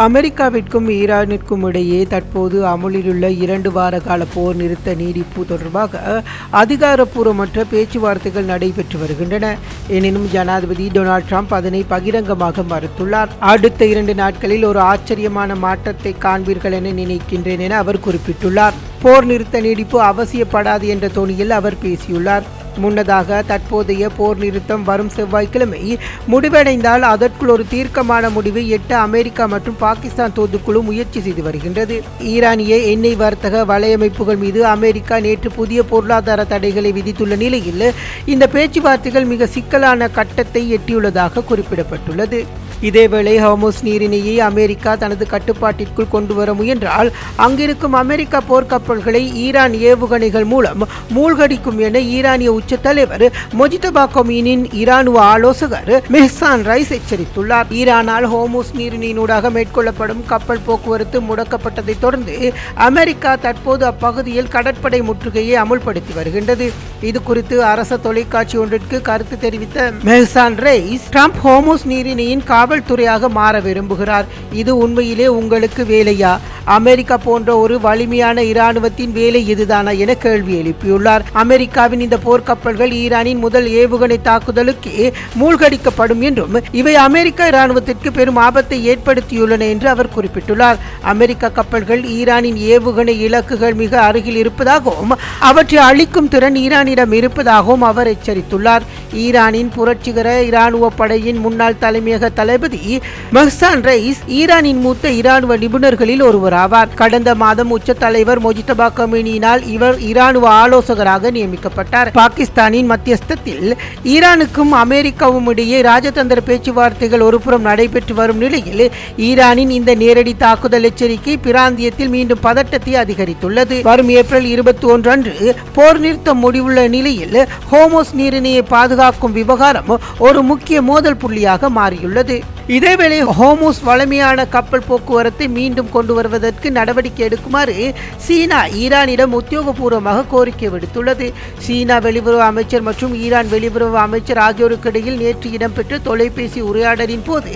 அமெரிக்காவிற்கும் ஈரானிற்கும் இடையே தற்போது அமுலிலுள்ள 2 வார கால போர் நிறுத்த நீடிப்பு தொடர்பாக அதிகாரப்பூர்வமற்ற பேச்சுவார்த்தைகள் நடைபெற்று வருகின்றன. எனினும் ஜனாதிபதி டொனால்ட் ட்ரம்ப் அதனை பகிரங்கமாக மறுத்துள்ளார். அடுத்த 2 நாட்களில் ஒரு ஆச்சரியமான மாற்றத்தை காண்பீர்கள் என நினைக்கின்றேன் என அவர் குறிப்பிட்டுள்ளார். போர் நிறுத்த நீடிப்பு அவசியப்படாது என்ற தொனியில் அவர் பேசியுள்ளார். முன்னதாக தற்போதைய போர் நிறுத்தம் வரும் செவ்வாய்க்கிழமை முடிவடைந்தால் அதற்குள் ஒரு தீர்க்கமான முடிவை எட்ட அமெரிக்கா மற்றும் பாகிஸ்தான் தூதுக்குழு முயற்சி செய்து வருகின்றது. ஈரானிய எண்ணெய் வர்த்தக வலையமைப்புகள் மீது அமெரிக்கா நேற்று புதிய பொருளாதார தடைகளை விதித்துள்ள நிலையில் இந்த பேச்சுவார்த்தைகள் மிக சிக்கலான கட்டத்தை எட்டியுள்ளதாக குறிப்பிடப்பட்டுள்ளது. இதேவேளை ஹோர்முஸ் நீரிணையை அமெரிக்கா தனது கட்டுப்பாட்டிற்குள் கொண்டு வர முயன்றால் அங்கிருக்கும் அமெரிக்க போர்க்கப்பல்களை ஈரான் ஏவுகணைகள் மூலம் மூழ்கடிக்கும் என ஈரானிய உச்ச தலைவர் மொஜிதபா கொமீனின் இராணுவ ஆலோசகர் மெஹ்சான் ரைஸ் எச்சரித்துள்ளார். ஈரானால் ஹோர்முஸ் நீரிணையினூடாக மேற்கொள்ளப்படும் கப்பல் போக்குவரத்து முடக்கப்பட்டதை தொடர்ந்து அமெரிக்கா தற்போது அப்பகுதியில் கடற்படை முற்றுகையை அமுல்படுத்தி வருகின்றது. இது குறித்து அரச தொலைக்காட்சி ஒன்றிற்கு கருத்து தெரிவித்த மெஹ்சான் ரைஸ், ட்ரம்ப் ஹோர்முஸ் நீரிணையின் காவல்துறையாக மாற விரும்புகிறார். இது உண்மையிலே உங்களுக்கு வேலையா? அமெரிக்கா போன்ற ஒரு வலிமையான இராணுவத்தின் வேலை இதுதானா என கேள்வி எழுப்பியுள்ளார். அமெரிக்காவின் இந்த போர்க்கப்பல்கள் ஈரானின் முதல் ஏவுகணை தாக்குதலுக்கு மூழ்கடிக்கப்படும் என்றும் இவை அமெரிக்க இராணுவத்திற்கு பெரும் ஆபத்தை ஏற்படுத்தியுள்ளன என்று அவர் குறிப்பிட்டுள்ளார். அமெரிக்க கப்பல்கள் ஈரானின் ஏவுகணை இலக்குகள் மிக அருகில் இருப்பதாகவும் அவற்றை அழிக்கும் திறன் ஈரானிடம் இருப்பதாகவும் அவர் எச்சரித்துள்ளார். ஈரானின் புரட்சிகர இராணுவ படையின் முன்னாள் தலைமையக தளபதி மெஹ்சான் ரைஸ் ஈரானின் மூத்த இராணுவ நிபுணர்களில் ஒருவர் ஆவார். கடந்த மாதம் உச்ச தலைவர் மொஜிதபா கொமீனியினால் இவர் இராணுவ ஆலோசகராக நியமிக்கப்பட்டார். பாகிஸ்தானின் மத்தியஸ்தத்தில் ஈரானுக்கும் அமெரிக்காவும் இடையே ராஜதந்திர பேச்சுவார்த்தைகள் ஒருபுறம் நடைபெற்று வரும் நிலையில் ஈரானின் இந்த நேரடி தாக்குதல் எச்சரிக்கை பிராந்தியத்தில் மீண்டும் பதட்டத்தை அதிகரித்துள்ளது. வரும் ஏப்ரல் 21 அன்று போர் நிறுத்தம் முடிவுள்ள நிலையில் ஹோர்முஸ் நீரிணையை பாதுகாக்கும் விவகாரம் ஒரு முக்கிய மோதல் புள்ளியாக மாறியுள்ளது. இதேவேளை ஹோர்முஸ் வலிமையான கப்பல் போக்குவரத்தை மீண்டும் கொண்டு வருவதற்கு நடவடிக்கை எடுக்குமாறு சீனா ஈரானிடம் உத்தியோகபூர்வமாக கோரிக்கை விடுத்துள்ளது. சீனா வெளியுறவு அமைச்சர் மற்றும் ஈரான் வெளியுறவு அமைச்சர் ஆகியோருக்கு இடையில் நேற்று இடம்பெற்ற தொலைபேசி உரையாடலின் போது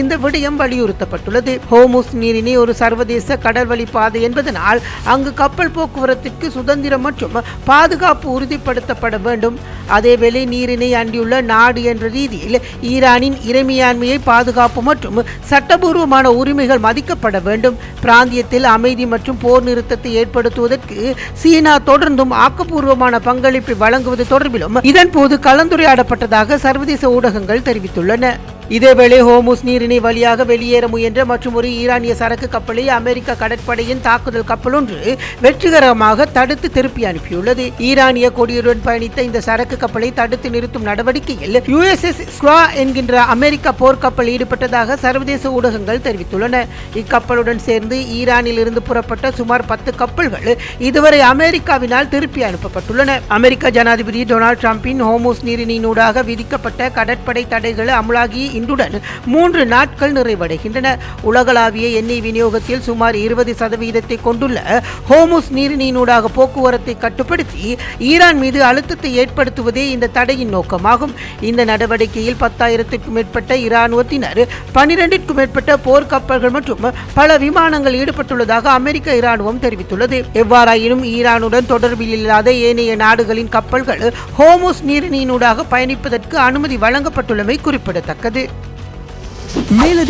இந்த விடயம் வலியுறுத்தப்பட்டுள்ளது. ஹோர்முஸ் நீரிணை ஒரு சர்வதேச கடல்வழி பாதை என்பதனால் அங்கு கப்பல் போக்குவரத்திற்கு சுதந்திரம் மற்றும் பாதுகாப்பு உறுதிப்படுத்தப்பட வேண்டும். அதேவேளை நீரிணை அண்டியுள்ள நாடு என்ற ரீதியில் ஈரானின் இறைமையாண்மையை பாதுகாப்பு மற்றும் சட்டபூர்வமான உரிமைகள் மதிக்கப்பட வேண்டும். பிராந்தியத்தில் அமைதி மற்றும் போர் நிறுத்தத்தை ஏற்படுத்துவதற்கு சீனா தொடர்ந்தும் ஆக்கப்பூர்வமான பங்களிப்பை வழங்குவது தொடர்பிலும் இதன் போது கலந்துரையாடப்பட்டதாக சர்வதேச ஊடகங்கள் தெரிவித்துள்ளன. இதேவேளை ஹோர்முஸ் நீரிணை வழியாக வெளியேற முயன்ற மற்றும் ஒரு ஈரானிய சரக்கு கப்பலை அமெரிக்க கடற்படையின் தாக்குதல் கப்பல் ஒன்று வெற்றிகரமாக தடுத்து திருப்பி அனுப்பியுள்ளது. ஈரானிய கொடியுடன் பயணித்த இந்த சரக்கு கப்பலை தடுத்து நிறுத்தும் நடவடிக்கையில் USS ஸ்க்வா என்கின்ற அமெரிக்க போர்க்கப்பல் ஈடுபட்டதாக சர்வதேச ஊடகங்கள் தெரிவித்துள்ளன. இக்கப்பலுடன் சேர்ந்து ஈரானில் இருந்து புறப்பட்ட சுமார் 10 கப்பல்கள் இதுவரை அமெரிக்காவினால் திருப்பி அனுப்பப்பட்டுள்ளன. அமெரிக்க ஜனாதிபதி டொனால்ட் ட்ரம்பின் ஹோர்முஸ் நீரிணையினூடாக விதிக்கப்பட்ட கடற்படை தடைகள் அமுலாகி இன்றுடன் 3 நாட்கள் நிறைவடைகின்றன. உலகளாவிய எண்ணெய் விநியோகத்தில் சுமார் 20% கொண்டுள்ள ஹோர்முஸ் நீரிணையினூடாக போக்குவரத்தை கட்டுப்படுத்தி ஈரான் மீது அழுத்தத்தை ஏற்படுத்துவதே இந்த தடையின் நோக்கமாகும். இந்த நடவடிக்கையில் 10,000க்கும் மேற்பட்ட இராணுவத்தினர், 12க்கும் மேற்பட்ட போர்க்கப்பல்கள் மற்றும் பல விமானங்கள் ஈடுபட்டுள்ளதாக அமெரிக்க இராணுவம் தெரிவித்துள்ளது. எவ்வாறாயினும் ஈரானுடன் தொடர்பில் இல்லாத ஏனைய நாடுகளின் கப்பல்கள் ஹோர்முஸ் நீரிணையினூடாக பயணிப்பதற்கு அனுமதி வழங்கப்பட்டுள்ளமை குறிப்பிடத்தக்கது.